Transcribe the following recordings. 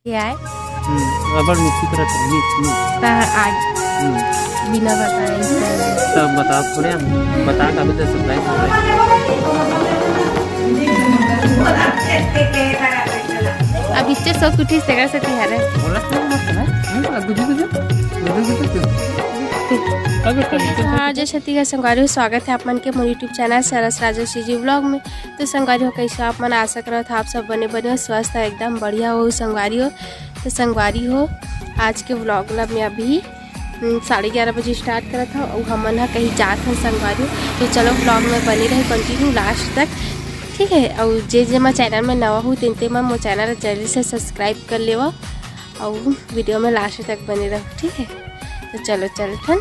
क्या है रबड़ मिक्सी पर आज बिना बताए सब बता थोड़े हम बता का भी तो सरप्राइज अब इच्छा सब कुछ सगळं साठी हारे बोला हाँ जय छती का संगवारी स्वागत है आप मन के मोर यूट्यूब चैनल सरस राजश्री जी व्लॉग में। तो संगवारी हो कैसे आप मन आशा करत आप सब बने बने स्वस्थ है एकदम बढ़िया हो संगवारी हो। तो संगवारी हो आज के व्लॉग में अभी 11:30 बजे स्टार्ट करा था और हमन हा कहीं जात हैं संगवारी। तो चलो व्लॉग में बनी रहे कंटिन्यू लास्ट तक, ठीक है। और जे मैं चैनल में नवा हूँ तेनते मैं मो चैनल जल्दी से सब्सक्राइब कर लेवा और वीडियो में लास्ट तक बने रहो, ठीक है। तो चलो चलते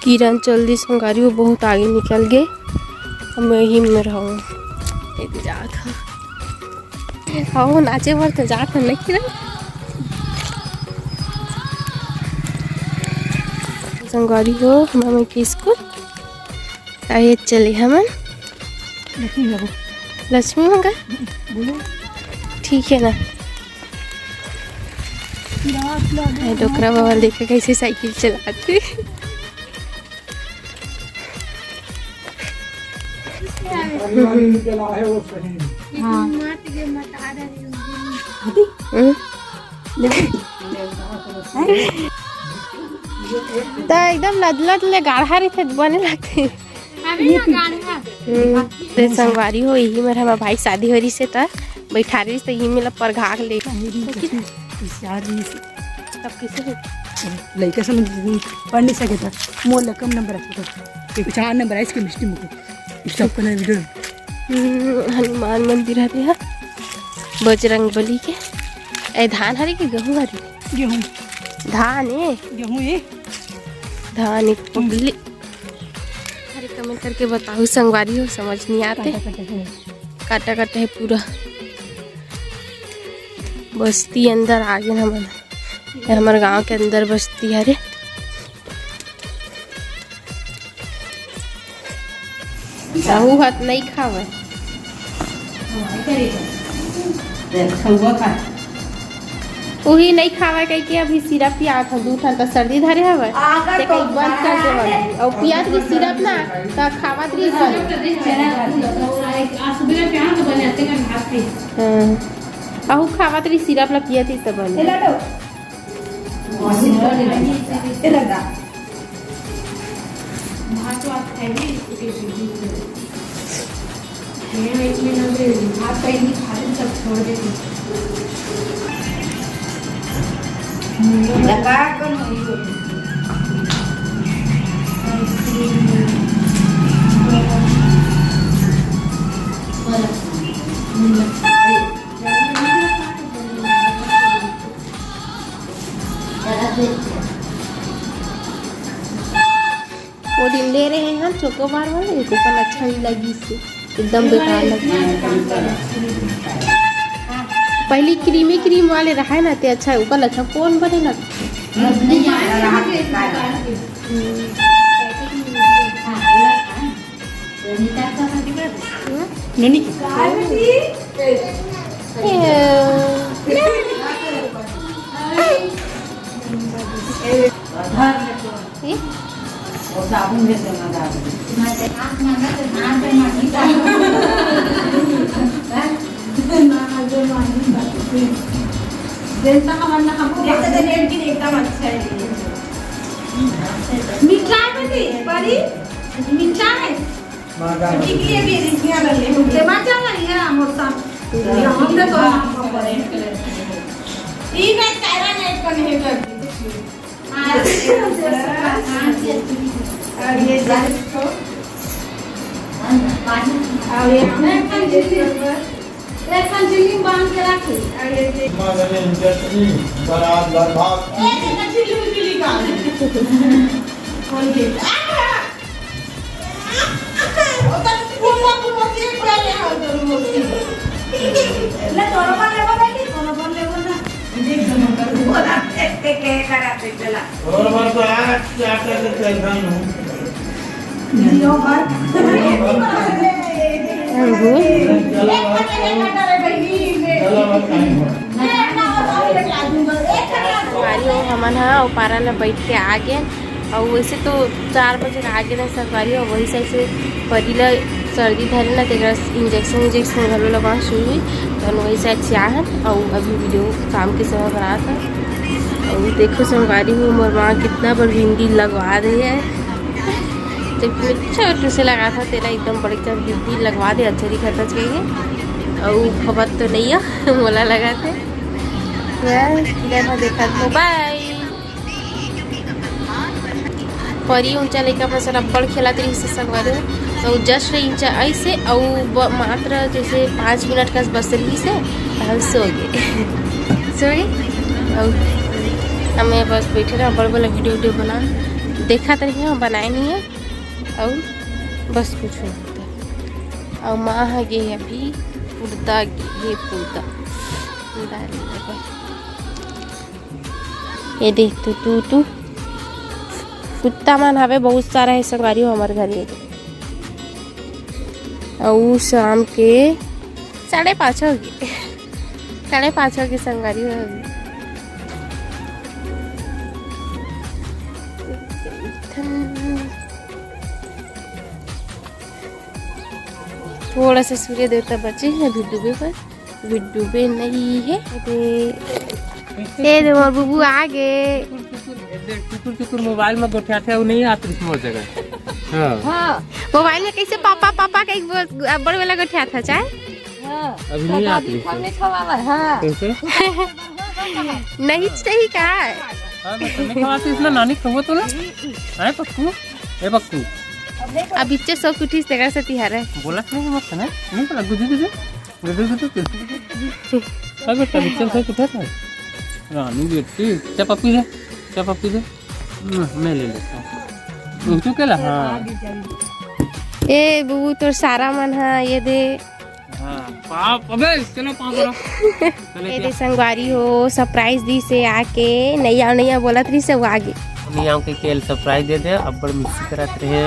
किरण जल्दी संगारी वो बहुत आगे निकल गए, मैं ही में रहूँ जात हाँ नाचे भर तो जात नहीं किरण संगारी हो हमें किसको आइए चले हम लक्ष्मी होगा ठीक है ना। डोकरा बाबा देखे कैसे साइकिल चलाते तो एकदम लदलत ले गाढ़ा रही थे बने लगते तो संगवारी हो यही मेरा हमारा भाई शादी हो रही से तो बैठा रही तो यही मिला पर घाघ ले तब किसे लड़का समझ पढ़ नहीं सके था मोल कम नंबर आता था 4 नंबर है इसके मिस्टी मुझे स्टॉप करना वीडियो हनुमान मंदिर हरे है बजरंग बली के ए धान हरे के गेहूँ हरे गेहूँ धान है गेहूँ ये धान एक पगली हरे कमेंट करके बताओ संगवारी हो समझ नहीं आते काटा काटा है पूरा बस्ती अंदर आगे हम हमारे गांव के अंदर बस्ती है रे साहू हाथ नहीं खावे वही नहीं खावा कह के अभी सिरप पिया था 2 ठन तो सर्दी धरे हवे ते कई बंद कर देवल और पियात की सिरप ना तो खावा दी आहू खावा दी सिरप ला पिया थी तब वो दिन ले रहे हैं हम चोकोबार वाले तो पर अच्छा नहीं लगी इससे एकदम बेकार लगी। पहली क्रीमी क्रीम वाले रहा है ना ते अच्छा ऊपर अच्छा कौन बने ना साबुन में से मजा एकदम अच्छा है मीठा है बड़ी मीठा है टिकली भी रिसिया लगे ते मजा नहीं है मोटा हम तो ई में कायरा नेट पर नहीं करती और ये जातो और ये एक कंचिली बांध के रखी और ये मगने चटनी बरात लगभग एक कंचिली उजली का और ये ओ तक पूरा पूरा के पहले हो तो ले तोरो पर लेबो बेटी तोरो पर लेबो ना देख जमा कर बोला एक के कराते चला और बार तो यार क्या करते चल रहा हूं जियो बार चलो संगवारी हो हमन हा ऊपारा ला बैठ के आ गए और वैसे तो 4 बजे आ गए ना संगवारी हो वही से परी ला सर्दी धरे ना तेरा इंजेक्शन घलो लगा सुई तो वही से चाहन और अभी वीडियो शाम के समय बना था और देखो संगवारी हो मोर माँ कितना बड़ भिंडी लगवा रही है जब छोटे से लगा था तेरा एकदम बड़ी भिंडी लगवा दे अच्छा दिखता चाहिए और खबर तो नहीं है मोला लगा थे देखा तो बाय परी ऊंचा लड़का अपना सर बड़ खेला तरी से संगवारी तो जस्ट ऊंचा ऐसे और मात्र जैसे 5 मिनट का बस रही से हम सो गए और हमें बस बैठे रहा बड़ बड़ा वीडियो बना देखा तरी हम बनाए नहीं है और बस कुछ नहीं होता और माँ है गे अभी पुर्दा ये पुर्दा ये देख तू कुत्ता मन हवे बहुत सारा है संगवारी हो हमारे घर ये और शाम के 5:30 हो गए 5:30 हो गए संगवारी हो थोड़ा सा सूर्य देवता बचे हैं अभी डूबे नहीं है ये मोर बुबू आ गए टुकुर मोबाइल में गोठा थे वो नहीं आती मोर जगह हां मोबाइल में कैसे पापा का एक बड़ वाला गोठा था चाहे अभी नहीं आती हां कैसे नहीं चाहिए का हां मैं खवाती इसमें नानी खवो तो ना है पक्कू ए पक्कू अब इच्चे सब कुछ तेरा से तिहार है बोला नहीं मत ना नहीं बोला गुजू अब बेटा बिचल से कुछ था रानी बेटी चा पप्पी दे मैं ले लेता हूं तू केला हां ए बुबू तो सारा मन है ये दे हां पाप अबे चलो पाप करो ये दे संगवारी हो सरप्राइज दी से आके नैया बोला थी से वो आगे नियाओं के केल सरप्राइज दे दे अब बड़ मिक्सी करत रहे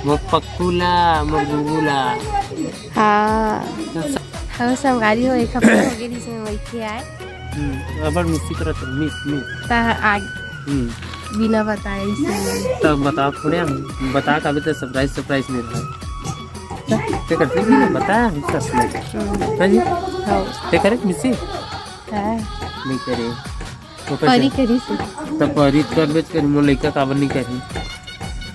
मो पक्कूला मो गुगुला हाँ संगवारी हो एक हफ्ता हो गई से वही आए अब बड़ मिक्सी करत मिस ता आगे बिना बताए इसे तब बता थोड़े बता का अभी तो सरप्राइज नहीं रहा ते करती नहीं बता सरप्राइज हां जी हां ते करे मिसी हां नहीं करे परी करी से तब परी कर बेच कर मो लइका काबर नहीं करी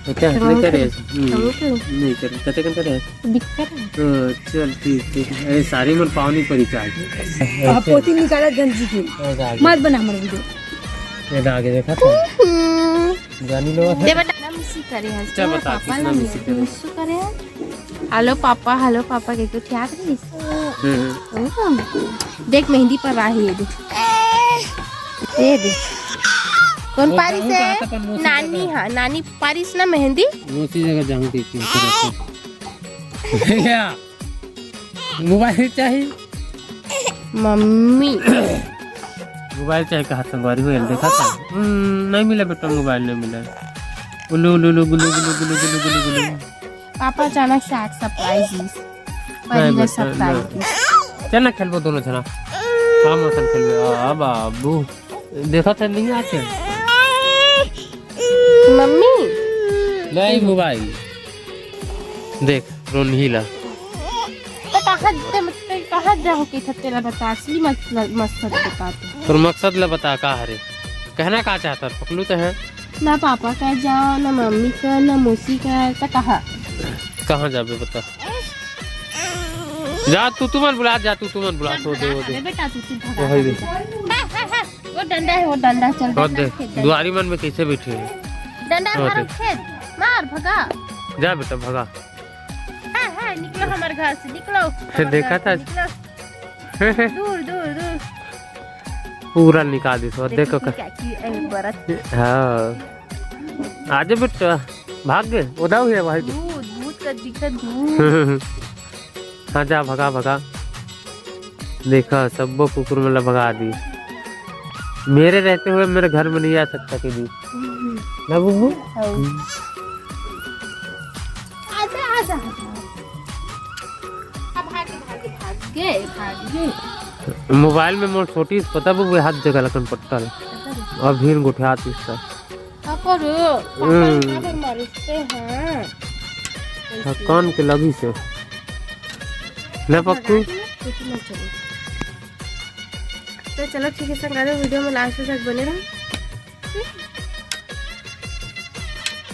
तो क्या नहीं करे नहीं करे कते कन करे दिक्कत तो चल ठीक है सारी मन पावनी परी चाहिए आप पोती निकाला गंजी की मत बना हमर वीडियो ये आगे देखा था जानी लो दे बेटा मिसी करे है क्या बता कितना मिसी करे हेलो पापा के कुछ याद नहीं देख मेहंदी पर रही है देख कौन पारिस है नानी हाँ नानी पारिस ना मेहंदी उसी जगह जाऊं देखी क्या मोबाइल चाहिए मम्मी मोबाइल चाहिए कहा संगवारी हो देखा था नहीं मिला बेटा मोबाइल नहीं मिला गुलू पापा अचानक से आज सरप्राइज चल ना खेलबो दोनों जना काम मौसम खेलबे आ बाबू देखा था नहीं आते मम्मी ले मोबाइल देख रोन हिला तो कहाँ जाओ के तेरा बता असली मकसद बताते तो मकसद ले बता का हरे कहना का चाहता पकलू तो है ना पापा का जाओ ना मम्मी का ना मौसी का तो कहाँ जाबे बता जा तू मत बुला जा तू मत बुला तो दे बेटा तू वो डंडा चल दे दुआरी मन में कैसे बैठे हैं डंडा मारो खेत मार भगा जा बेटा भगा हां निकलो हमारे घर से निकलो देखा था दूर पूरा निकाल दी तो देखो हाँ आज बेटा भाग गए उदाव है भाई दूध का दिक्कत दूध हाँ जा भगा देखा सब कुकुर मतलब भगा दी मेरे रहते हुए मेरे घर में नहीं आ सकता कभी ना बुबू आजा भागे मोबाइल में मोर छोटी से पता वो हाथ जगह लखन पट्टा अभी गुठियात इसका कान के लगी से ले पक्कू। तो चलो ठीक है संग वीडियो में लास्ट तक बने रहो।